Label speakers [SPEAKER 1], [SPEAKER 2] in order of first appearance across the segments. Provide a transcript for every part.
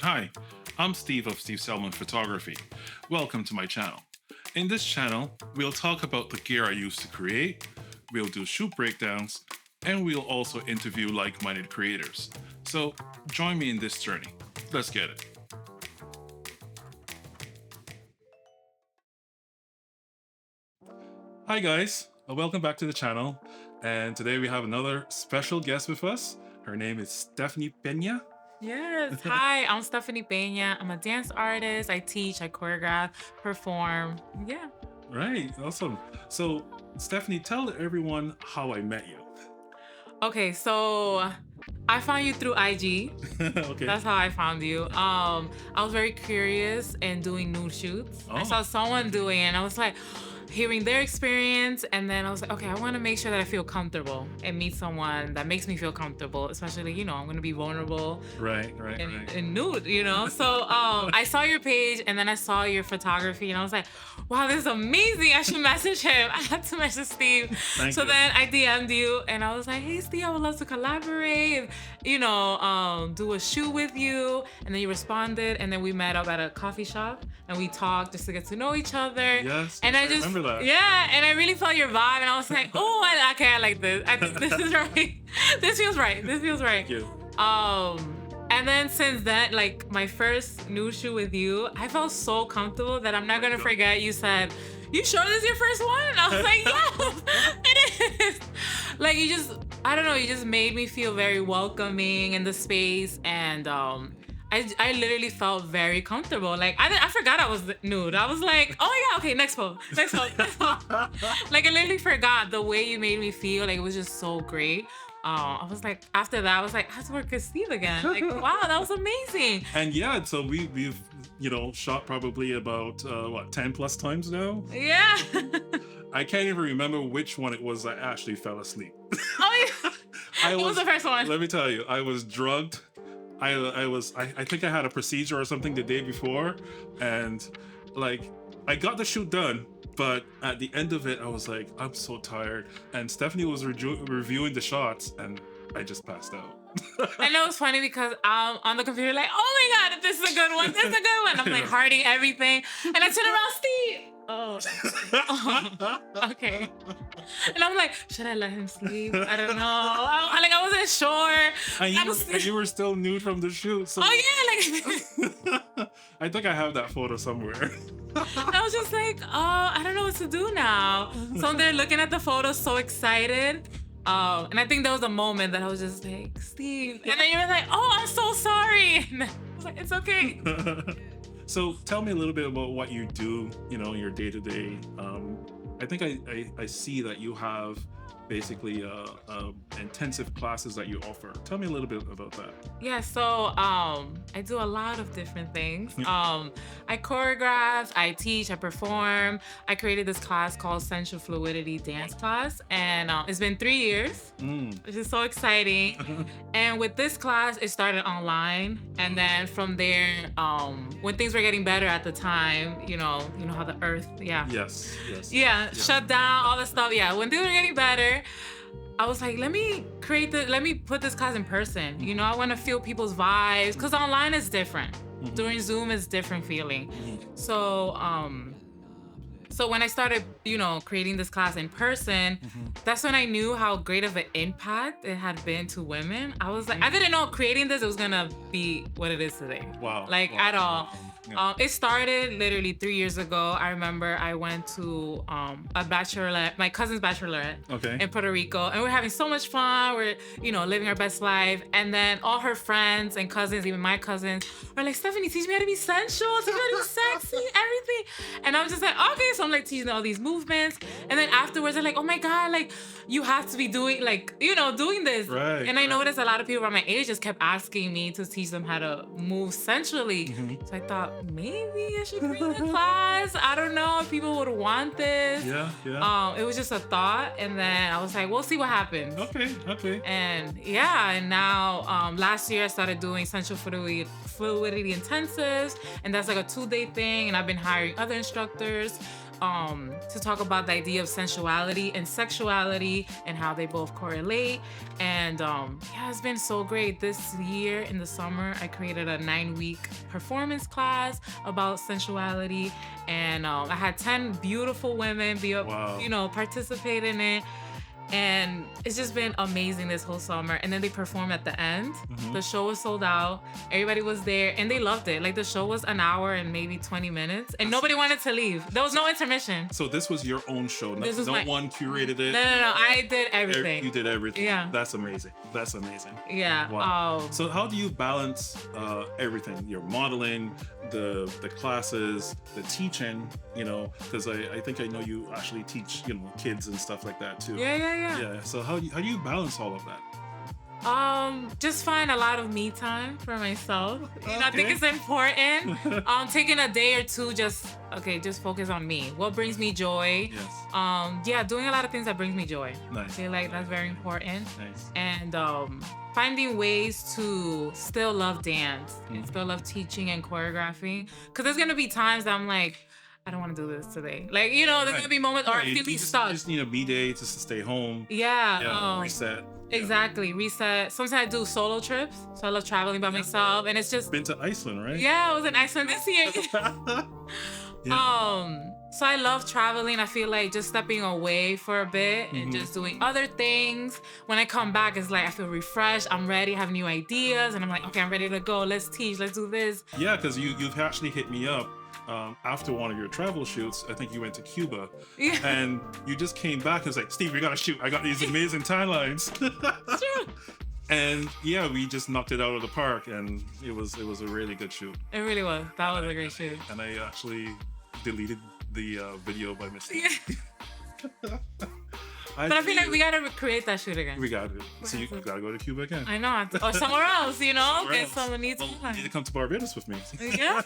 [SPEAKER 1] Hi, I'm Steve of Steve Selman Photography. Welcome to my channel. In this channel, we'll talk about the gear I use to create, we'll do shoot breakdowns, and we'll also interview like-minded creators. So join me in this journey. Let's get it. Hi guys, welcome back to the channel. And today we have another special guest with us. Her name is Stephanie Pena.
[SPEAKER 2] Yes. Hi, I'm Stephanie Pena. I'm a dance artist. I teach, I choreograph, perform. Yeah.
[SPEAKER 1] Right, awesome. So Stephanie, tell everyone how I met you.
[SPEAKER 2] Okay, so I found you through IG.
[SPEAKER 1] Okay.
[SPEAKER 2] That's how I found you. I was very curious in doing nude shoots. I
[SPEAKER 1] Oh.
[SPEAKER 2] saw someone doing it and I was like, hearing their experience, and then I was like, okay, I want to make sure that I feel comfortable and meet someone that makes me feel comfortable, especially, I'm going to be vulnerable
[SPEAKER 1] Right.
[SPEAKER 2] and nude, So I saw your page and then I saw your photography and I was like, wow, this is amazing. I should message him. I had to message Steve.
[SPEAKER 1] Thank
[SPEAKER 2] so
[SPEAKER 1] you.
[SPEAKER 2] then I DM'd you and I was like, hey, Steve, I would love to collaborate, do a shoot with you. And then you responded and then we met up at a coffee shop and we talked just to get to know each other.
[SPEAKER 1] Yes,
[SPEAKER 2] And
[SPEAKER 1] yes,
[SPEAKER 2] I
[SPEAKER 1] I
[SPEAKER 2] just,
[SPEAKER 1] remember that.
[SPEAKER 2] yeah, and I really felt your vibe and I was like, oh, I like this. I think this is right. This feels right. This feels right.
[SPEAKER 1] Thank you.
[SPEAKER 2] And then since then, like my first nude shoot with you, I felt so comfortable that I'm not gonna forget. You said, "You sure this is your first one?" And I was like, "Yeah, it is." Like I don't know, you just made me feel very welcoming in the space, and I literally felt very comfortable. Like I forgot I was nude. I was like, "Oh my god, okay, next pose, next pose, next pose." Like I literally forgot the way you made me feel. Like it was just so great. I was like, after that, I was like, I have to work with Steve again. Like, wow, that was amazing.
[SPEAKER 1] And yeah, so we've shot probably about 10 plus times now.
[SPEAKER 2] Yeah.
[SPEAKER 1] I can't even remember which one it was I actually fell asleep.
[SPEAKER 2] Oh, yeah.
[SPEAKER 1] I
[SPEAKER 2] What was the first one?
[SPEAKER 1] Let me tell you, I was drugged. I think I had a procedure or something the day before, and like I got the shoot done, but at the end of it, I was like, I'm so tired. And Stephanie was reviewing the shots, and I just passed out.
[SPEAKER 2] And it was funny because I'm on the computer like, oh my god, this is a good one, this is a good one. I'm like hearting everything, and I turn around, Steve. Oh, okay. And I'm like, should I let him sleep? I don't know. I wasn't sure.
[SPEAKER 1] And you were still nude from the shoot. So
[SPEAKER 2] Oh yeah, like
[SPEAKER 1] I think I have that photo somewhere.
[SPEAKER 2] I was just like, oh, I don't know what to do now. So I'm there looking at the photos, so excited. And I think there was a moment that I was just like, Steve. And then you were like, oh, I'm so sorry. And I was like, it's okay.
[SPEAKER 1] So tell me a little bit about what you do, your day to day. I think I see that you have basically intensive classes that you offer. Tell me a little bit about that.
[SPEAKER 2] Yeah, so I do a lot of different things. I choreograph, I teach, I perform. I created this class called Sensual Fluidity Dance Class, and it's been 3 years, which is so exciting. And with this class, it started online, and then from there, when things were getting better at the time, you know how the earth,
[SPEAKER 1] Yes.
[SPEAKER 2] shut down, all the stuff. Yeah, when things were getting better, I was like, let me put this class in person. I want to feel people's vibes, because online is different. During Zoom is different feeling. So when I started, creating this class in person, that's when I knew how great of an impact it had been to women. I was like, I didn't know creating this, it was gonna be what it is today.
[SPEAKER 1] Wow.
[SPEAKER 2] At all.
[SPEAKER 1] Yeah.
[SPEAKER 2] It started literally 3 years ago. I remember I went to my cousin's bachelorette
[SPEAKER 1] Okay.
[SPEAKER 2] in Puerto Rico, and we're having so much fun. We're, living our best life. And then all her friends and cousins, even my cousins, were like, Stephanie, teach me how to be sensual, teach me how to be sexy, everything. And I was just like, okay. So I'm like teaching all these movements. And then afterwards, they're like, oh my God, like you have to be doing doing this.
[SPEAKER 1] Right.
[SPEAKER 2] And I noticed a lot of people around my age just kept asking me to teach them how to move sensually. So I thought, maybe I should create a class. I don't know if people would want this.
[SPEAKER 1] Yeah.
[SPEAKER 2] It was just a thought, and then I was like, we'll see what happens.
[SPEAKER 1] Okay.
[SPEAKER 2] And now last year I started doing Sensual Fluidity Intensives, and that's like a 2-day thing, and I've been hiring other instructors. to talk about the idea of sensuality and sexuality and how they both correlate. And yeah, it's been so great. This year in the summer, I created a 9-week performance class about sensuality, and I had 10 beautiful women
[SPEAKER 1] Wow.
[SPEAKER 2] participate in it. And it's just been amazing this whole summer. And then they performed at the end.
[SPEAKER 1] Mhm.
[SPEAKER 2] The show was sold out. Everybody was there and they loved it. Like the show was an hour and maybe 20 minutes and nobody wanted to leave. There was no intermission.
[SPEAKER 1] So this was your own show.
[SPEAKER 2] This was
[SPEAKER 1] no
[SPEAKER 2] my-
[SPEAKER 1] one curated it.
[SPEAKER 2] No. I did
[SPEAKER 1] You
[SPEAKER 2] everything.
[SPEAKER 1] did everything.
[SPEAKER 2] Yeah.
[SPEAKER 1] That's amazing. That's amazing.
[SPEAKER 2] Yeah.
[SPEAKER 1] Wow. So how do you balance everything? Your modeling, the classes, the teaching, because I think I know you actually teach, kids and stuff like that too.
[SPEAKER 2] Yeah.
[SPEAKER 1] Yeah. So how do you balance all of that?
[SPEAKER 2] Just find a lot of me time for myself. I think
[SPEAKER 1] Okay.
[SPEAKER 2] it's important. Taking a day or two, just focus on me. What brings me joy?
[SPEAKER 1] Yes.
[SPEAKER 2] Doing a lot of things that brings me joy. I
[SPEAKER 1] Nice.
[SPEAKER 2] feel like that's very important.
[SPEAKER 1] Nice.
[SPEAKER 2] And finding ways to still love dance and
[SPEAKER 1] Mhm.
[SPEAKER 2] still love teaching and choreographing. Because there's gonna be times that I'm like, I don't want to do this today. Like, there's
[SPEAKER 1] Right.
[SPEAKER 2] gonna be moments or
[SPEAKER 1] Yeah,
[SPEAKER 2] I
[SPEAKER 1] you
[SPEAKER 2] feel me
[SPEAKER 1] just,
[SPEAKER 2] stuck.
[SPEAKER 1] you just need a B-day just to stay home.
[SPEAKER 2] Yeah.
[SPEAKER 1] Reset.
[SPEAKER 2] Exactly. Reset. Sometimes I do solo trips. So I love traveling by myself. And it's just,
[SPEAKER 1] Been to Iceland, right?
[SPEAKER 2] yeah, I was in Iceland this year.
[SPEAKER 1] Yeah.
[SPEAKER 2] So I love traveling. I feel like just stepping away for a bit and
[SPEAKER 1] Mhm.
[SPEAKER 2] just doing other things. When I come back, it's like I feel refreshed. I'm ready, have new ideas, and I'm like, okay, I'm ready to go. Let's teach. Let's do this.
[SPEAKER 1] Yeah, because you've actually hit me up after one of your travel shoots. I think you went to Cuba,
[SPEAKER 2] Yeah.
[SPEAKER 1] and you just came back and was like, Steve, we gotta shoot. I got these amazing timelines.
[SPEAKER 2] True.
[SPEAKER 1] And yeah, we just knocked it out of the park, and it was a really good shoot.
[SPEAKER 2] It really was. That was a great shoot.
[SPEAKER 1] And I actually deleted the video by mistake.
[SPEAKER 2] Yeah. But I feel like we gotta recreate that shoot again.
[SPEAKER 1] we got it. So you gotta go to Cuba again.
[SPEAKER 2] I know. Or somewhere else,
[SPEAKER 1] Somewhere
[SPEAKER 2] Get
[SPEAKER 1] else.
[SPEAKER 2] some new
[SPEAKER 1] Well, you need to
[SPEAKER 2] time.
[SPEAKER 1] come to Barbados with me.
[SPEAKER 2] Yeah.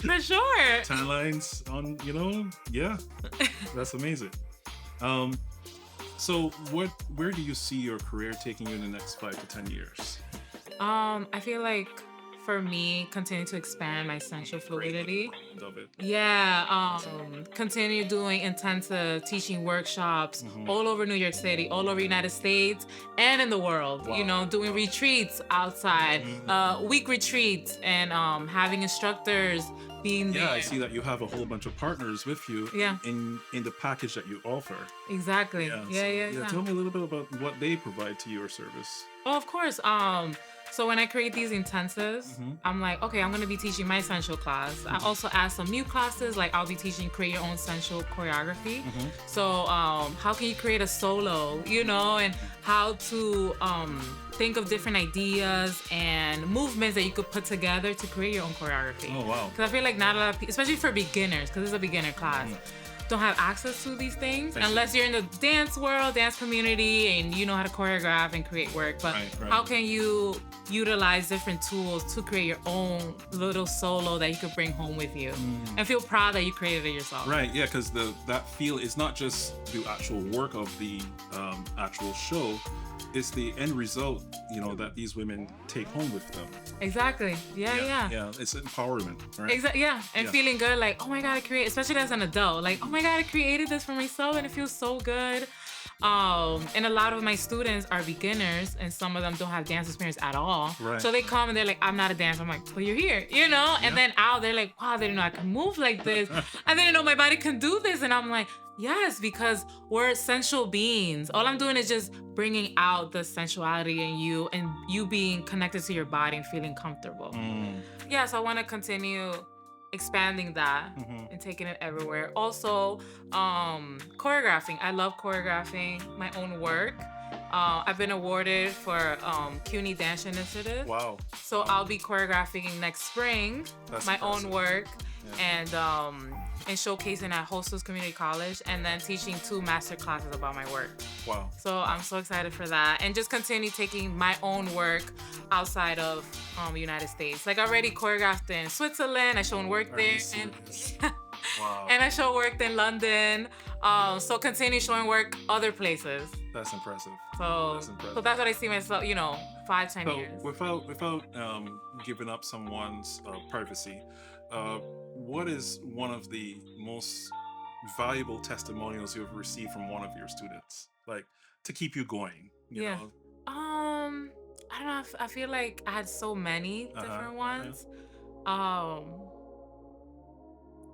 [SPEAKER 2] For sure.
[SPEAKER 1] Timelines on, yeah, that's amazing. So where do you see your career taking you in the next 5 to 10 years?
[SPEAKER 2] I feel like for me, continue to expand my sensual fluidity.
[SPEAKER 1] Love it.
[SPEAKER 2] Yeah, continue doing intensive teaching workshops
[SPEAKER 1] Mhm.
[SPEAKER 2] all over New York City, all over United States, and in the world.
[SPEAKER 1] Wow.
[SPEAKER 2] Doing retreats outside,
[SPEAKER 1] Mhm.
[SPEAKER 2] week retreats, and having instructors being there.
[SPEAKER 1] Yeah, I see that you have a whole bunch of partners with you
[SPEAKER 2] Yeah.
[SPEAKER 1] in the package that you offer.
[SPEAKER 2] Exactly. Yeah.
[SPEAKER 1] Tell me a little bit about what they provide to your service.
[SPEAKER 2] Oh, of course. So when I create these intensives,
[SPEAKER 1] Mhm.
[SPEAKER 2] I'm like, okay, I'm gonna be teaching my sensual class. I also add some new classes, like I'll be teaching create your own sensual choreography.
[SPEAKER 1] Mhm.
[SPEAKER 2] So how can you create a solo, and how to think of different ideas and movements that you could put together to create your own choreography.
[SPEAKER 1] Oh wow.
[SPEAKER 2] Because I feel like not a lot of people, especially for beginners, because it's a beginner class, don't have access to these things
[SPEAKER 1] I see.
[SPEAKER 2] unless you're in the dance world, dance community, and you know how to choreograph and create work. But
[SPEAKER 1] Right.
[SPEAKER 2] how can you utilize different tools to create your own little solo that you could bring home with you and feel proud that you created it yourself?
[SPEAKER 1] Right, yeah, because that feel is not just the actual work of the actual show, it's the end result, that these women take home with them.
[SPEAKER 2] Exactly. Yeah.
[SPEAKER 1] Yeah, it's empowerment, right?
[SPEAKER 2] Exactly. Yeah, and
[SPEAKER 1] Yeah.
[SPEAKER 2] feeling good, like, oh my god, I created, especially as an adult, like, oh my god, I created this for myself, and it feels so good. And a lot of my students are beginners, and some of them don't have dance experience at all.
[SPEAKER 1] Right.
[SPEAKER 2] So they come and they're like, I'm not a dancer. I'm like, well, you're here, And then out, they're like, wow, they didn't know I can move like this. I didn't know my body can do this, and I'm like, yes, because we're sensual beings. All I'm doing is just bringing out the sensuality in you and you being connected to your body and feeling comfortable. Yeah, so I want to continue expanding that
[SPEAKER 1] Mhm.
[SPEAKER 2] and taking it everywhere. Also, choreographing. I love choreographing my own work. I've been awarded for CUNY Dance Initiative.
[SPEAKER 1] Wow.
[SPEAKER 2] So I'll be choreographing next spring
[SPEAKER 1] That's
[SPEAKER 2] my
[SPEAKER 1] impressive.
[SPEAKER 2] own work
[SPEAKER 1] Yeah.
[SPEAKER 2] and showcasing at Hostos Community College, and then teaching 2 master classes about my work.
[SPEAKER 1] Wow.
[SPEAKER 2] So I'm so excited for that, and just continue taking my own work outside of the United States. Like I already choreographed in Switzerland. I shown work
[SPEAKER 1] Are you
[SPEAKER 2] there, and
[SPEAKER 1] serious? Wow.
[SPEAKER 2] and I show worked in London. So continue showing work other places.
[SPEAKER 1] That's impressive.
[SPEAKER 2] So
[SPEAKER 1] That's impressive.
[SPEAKER 2] so that's what I see myself. 5-10
[SPEAKER 1] So
[SPEAKER 2] years.
[SPEAKER 1] without giving up someone's privacy, what is one of the most valuable testimonials you've received from one of your students, like to keep you going? You
[SPEAKER 2] Yeah.
[SPEAKER 1] know.
[SPEAKER 2] I don't know. I feel like I had so many different
[SPEAKER 1] Uh-huh.
[SPEAKER 2] ones. Um,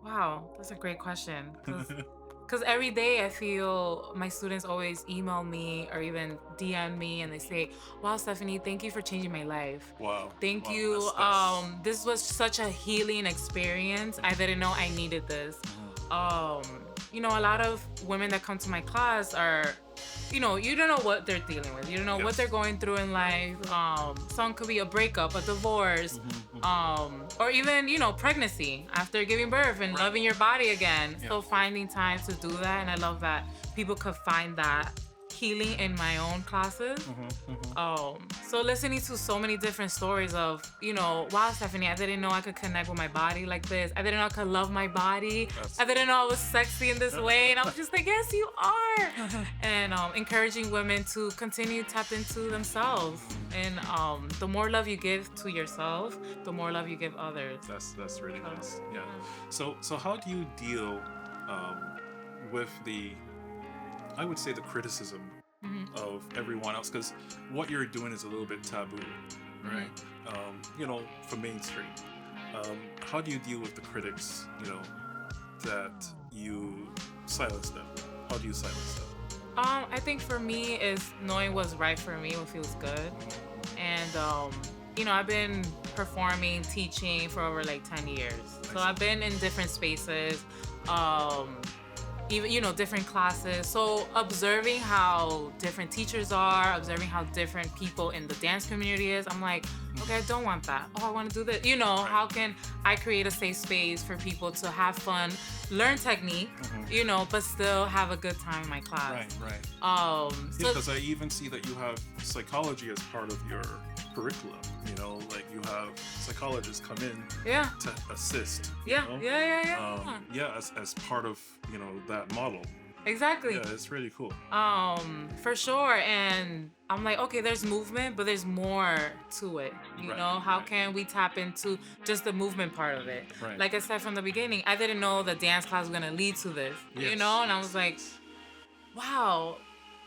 [SPEAKER 2] wow, that's a great question. Because every day I feel my students always email me or even DM me and they say, "Wow, Stephanie, thank you for changing my life.
[SPEAKER 1] Wow.
[SPEAKER 2] Thank
[SPEAKER 1] Wow.
[SPEAKER 2] you.
[SPEAKER 1] That's.
[SPEAKER 2] This was such a healing experience. I didn't know I needed this."
[SPEAKER 1] Mhm.
[SPEAKER 2] Um, a lot of women that come to my class are, you don't know what they're dealing with. You don't know what they're
[SPEAKER 1] Yes.
[SPEAKER 2] going through in life. Some could be a breakup, a divorce,
[SPEAKER 1] Mhm, mhm.
[SPEAKER 2] or even, pregnancy after giving birth and
[SPEAKER 1] Right.
[SPEAKER 2] loving your body again.
[SPEAKER 1] Yeah.
[SPEAKER 2] So finding time to do that, and I love that people could find that healing in my own classes.
[SPEAKER 1] Mhm, mhm.
[SPEAKER 2] So listening to so many different stories of, wow, Stephanie, I didn't know I could connect with my body like this. I didn't know I could love my body.
[SPEAKER 1] That's.
[SPEAKER 2] I didn't know I was sexy in this way. And I was just like, yes, you are. And encouraging women to continue to tap into themselves. And the more love you give to yourself, the more love you give others.
[SPEAKER 1] That's really
[SPEAKER 2] So,
[SPEAKER 1] nice. Yeah. So how do you deal with the, I would say, the criticism
[SPEAKER 2] Mhm.
[SPEAKER 1] of everyone else, because what you're doing is a little bit taboo, right? For mainstream. How do you deal with the critics? That you silence them. How do you silence them?
[SPEAKER 2] I think for me is knowing what's right for me, what feels good. And I've been performing, teaching for over like 10 years. So I've been in different spaces, even different classes. So observing how different teachers are, observing how different people in the dance community is, I'm like, okay, I don't want that. Oh, I want to do this. How can I create a safe space for people to have fun, learn technique, but still have a good time in my class.
[SPEAKER 1] Right.
[SPEAKER 2] So
[SPEAKER 1] Because I even see that you have psychology as part of your curriculum. Like you have psychologists come in
[SPEAKER 2] yeah.
[SPEAKER 1] to assist.
[SPEAKER 2] Yeah,
[SPEAKER 1] As part of that model.
[SPEAKER 2] Exactly.
[SPEAKER 1] Yeah, it's really cool.
[SPEAKER 2] For sure. And I'm like, okay, there's movement, but there's more to it. How can we tap into just the movement part of it?
[SPEAKER 1] Right.
[SPEAKER 2] Like I said from the beginning, I didn't know the dance class was gonna lead to this.
[SPEAKER 1] Yes.
[SPEAKER 2] And I was like, wow,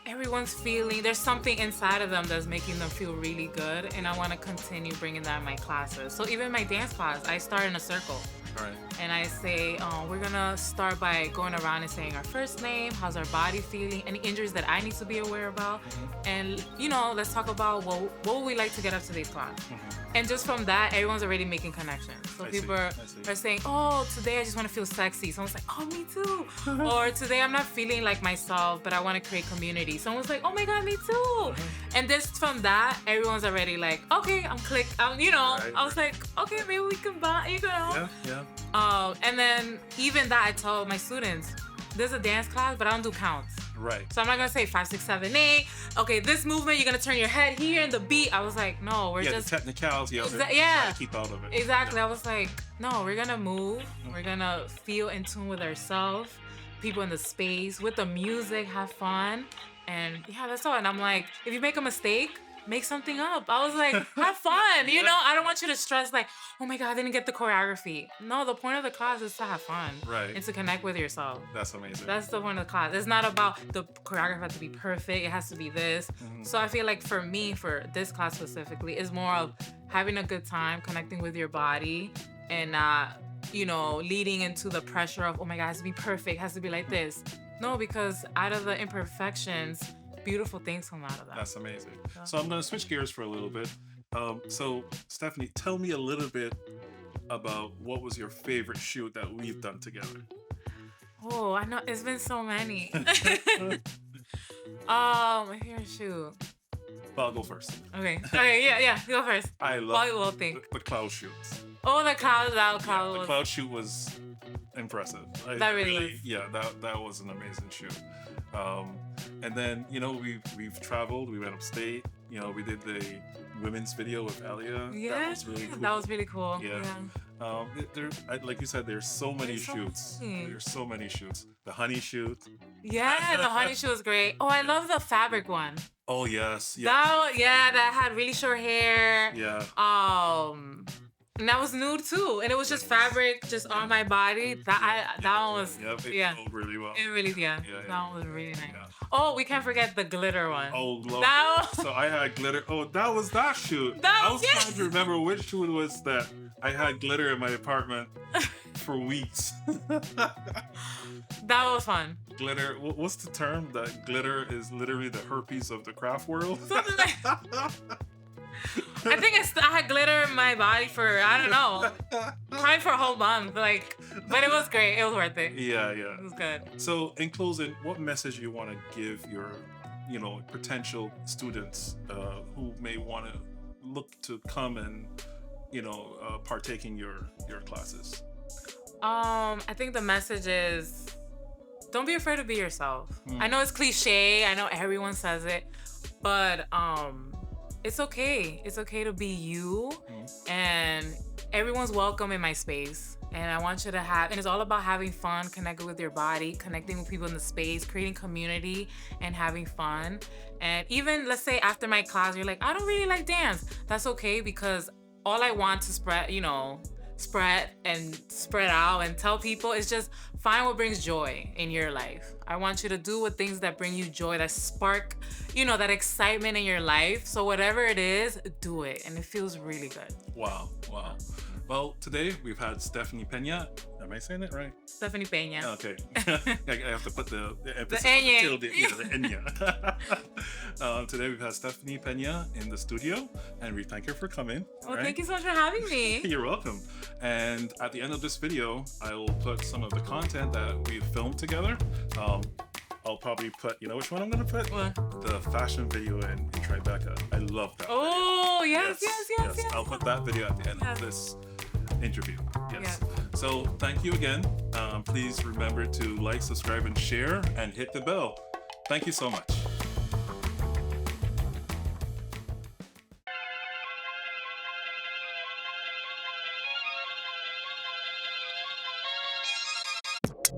[SPEAKER 2] everyone's feeling, there's something inside of them that's making them feel really good, and I want to continue bringing that in my classes. So even my dance class, I start in a circle.
[SPEAKER 1] Right.
[SPEAKER 2] And I say, we're gonna start by going around and saying our first name, how's our body feeling, any injuries that I need to be aware about, and let's talk about what would we like to get up to today's class. And just from that, everyone's already making connections. So people are saying, oh, today I just want to feel sexy. Someone's like, oh, me too. Or today I'm not feeling like myself, but I want to create community. Someone's like, oh my God, me too. And just from that, everyone's already like, okay, I'm clicked. I was like, okay, maybe we can bond,
[SPEAKER 1] Yeah.
[SPEAKER 2] And then even that, I tell my students, there's a dance class, but I don't do counts.
[SPEAKER 1] Right.
[SPEAKER 2] So I'm not gonna say 5, 6, 7, 8. Okay, this movement, you're gonna turn your head here and the beat. I was like, no, we're just
[SPEAKER 1] the technicality of it.
[SPEAKER 2] Yeah.
[SPEAKER 1] Keep out of it.
[SPEAKER 2] Exactly.
[SPEAKER 1] Yeah.
[SPEAKER 2] I was like, no, we're gonna move. We're gonna feel in tune with ourselves, people in the space, with the music, have fun. And yeah, that's all. And I'm like, if you make a mistake, make something up. I was like, have fun. I don't want you to stress like, oh my God, I didn't get the choreography. No, the point of the class is to have fun.
[SPEAKER 1] Right.
[SPEAKER 2] And to connect with yourself.
[SPEAKER 1] That's amazing.
[SPEAKER 2] That's the point of the class. It's not about the choreography has to be perfect. It has to be this. So I feel like for me, for this class specifically, is more of having a good time, connecting with your body, and not, leading into the pressure of, oh my God, it has to be perfect, it has to be like this. No, because out of the imperfections, beautiful things come out of that.
[SPEAKER 1] That's amazing. So I'm going to switch gears for a little bit. So Stephanie, tell me a little bit about what was your favorite shoot that we've done together.
[SPEAKER 2] Oh, I know it's been so many. My favorite shoot.
[SPEAKER 1] Well, I'll go first.
[SPEAKER 2] Okay, yeah, go first.
[SPEAKER 1] I love
[SPEAKER 2] We'll think.
[SPEAKER 1] the cloud shoots.
[SPEAKER 2] Oh, the cloud.
[SPEAKER 1] The cloud shoot was impressive.
[SPEAKER 2] That really was.
[SPEAKER 1] Yeah, that was an amazing shoot. And then we've traveled. We went upstate. We did the women's video with Alia.
[SPEAKER 2] Yeah,
[SPEAKER 1] that was really cool.
[SPEAKER 2] That was really cool.
[SPEAKER 1] Yeah. Like you said, there's so many shoots. There's so many shoots. The honey shoot.
[SPEAKER 2] Yeah, the honey shoot was great. Oh, I love the fabric one.
[SPEAKER 1] Oh yes.
[SPEAKER 2] That had really short hair.
[SPEAKER 1] Yeah.
[SPEAKER 2] And that was nude too, and it was just fabric, just on my body. That one was
[SPEAKER 1] Yep, it
[SPEAKER 2] yeah.
[SPEAKER 1] flowed really well.
[SPEAKER 2] It really
[SPEAKER 1] Yeah,
[SPEAKER 2] That one was really nice.
[SPEAKER 1] Yeah.
[SPEAKER 2] Oh, we can't forget the glitter one.
[SPEAKER 1] Oh, Lord.
[SPEAKER 2] That one,
[SPEAKER 1] So I had glitter. Oh, that was that shoot.
[SPEAKER 2] That
[SPEAKER 1] I
[SPEAKER 2] was-
[SPEAKER 1] was trying to remember which shoot was that. I had glitter in my apartment for weeks.
[SPEAKER 2] that was fun.
[SPEAKER 1] Glitter. What's the term? That glitter is literally the herpes of the craft world.
[SPEAKER 2] Something like, I think I had glitter in my body for I don't know, probably for a whole month. Like, but it was great. It was worth it.
[SPEAKER 1] Yeah, yeah.
[SPEAKER 2] It was good.
[SPEAKER 1] So, in closing, what message you want to give your, potential students who may want to look to come and, partake in your classes?
[SPEAKER 2] I think the message is don't be afraid to be yourself. I know it's cliche. I know everyone says it, but it's okay. It's okay to be you, and everyone's welcome in my space. And I want you to and it's all about having fun, connecting with your body, connecting with people in the space, creating community, and having fun. And even, let's say after my class, you're like, I don't really like dance. That's okay, because all I want to spread out and tell people is just find what brings joy in your life. I want you to do things that bring you joy, that spark, that excitement in your life. So whatever it is, do it. And it feels really good.
[SPEAKER 1] Wow. Well, today we've had Stephanie Pena. Am I saying it right?
[SPEAKER 2] Stephanie Pena.
[SPEAKER 1] Okay. I have to put the emphasis
[SPEAKER 2] The
[SPEAKER 1] on
[SPEAKER 2] Enya.
[SPEAKER 1] tilde. Yeah, the Enya. Today we've had Stephanie Pena in the studio, and we thank her for coming.
[SPEAKER 2] Well,
[SPEAKER 1] right?
[SPEAKER 2] thank you so much for having me.
[SPEAKER 1] You're welcome. And at the end of this video, I will put some of the content that we've filmed together. I'll probably put, which one I'm going to put?
[SPEAKER 2] What?
[SPEAKER 1] The fashion video in Tribeca. I love that
[SPEAKER 2] Oh,
[SPEAKER 1] video.
[SPEAKER 2] yes.
[SPEAKER 1] I'll put that video at the end of this interview. Yes. So thank you again. Please remember to like, subscribe, and share, and hit the bell. Thank you so much.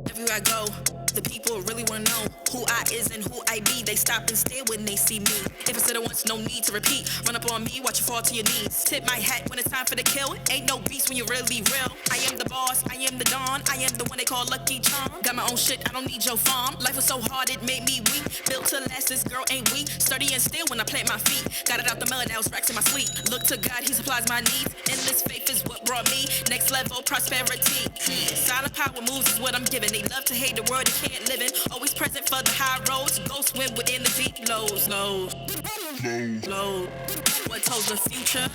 [SPEAKER 3] Everywhere I go, the people really wanna know who I is and who I be. They stop and stare when they see me. If I said it once, no need to repeat. Run up on me, watch you fall to your knees. Tip my hat when it's time for the kill. Ain't no beast when you're really real. I am the boss, I am the dawn. I am the one they call Lucky Charm. Got my own shit, I don't need your farm. Life was so hard, it made me weak. Built to last, this girl ain't weak. Sturdy and still when I plant my feet. Got it out the mud, now it's racks in my sleep. Look to God, he supplies my needs. Endless faith is what brought me next level prosperity. Silent power moves is what I'm giving. They love to hate the world they can't live in. Always present for the high roads. Go swim within the deep lows. Low. What told the future?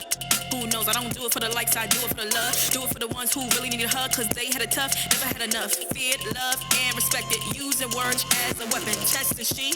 [SPEAKER 3] Who knows? I don't do it for the likes, I do it for the love. Do it for the ones who really needed a hug, cause they had it tough, never had enough. Feared, loved, and respected. Using words as a weapon. Test and she.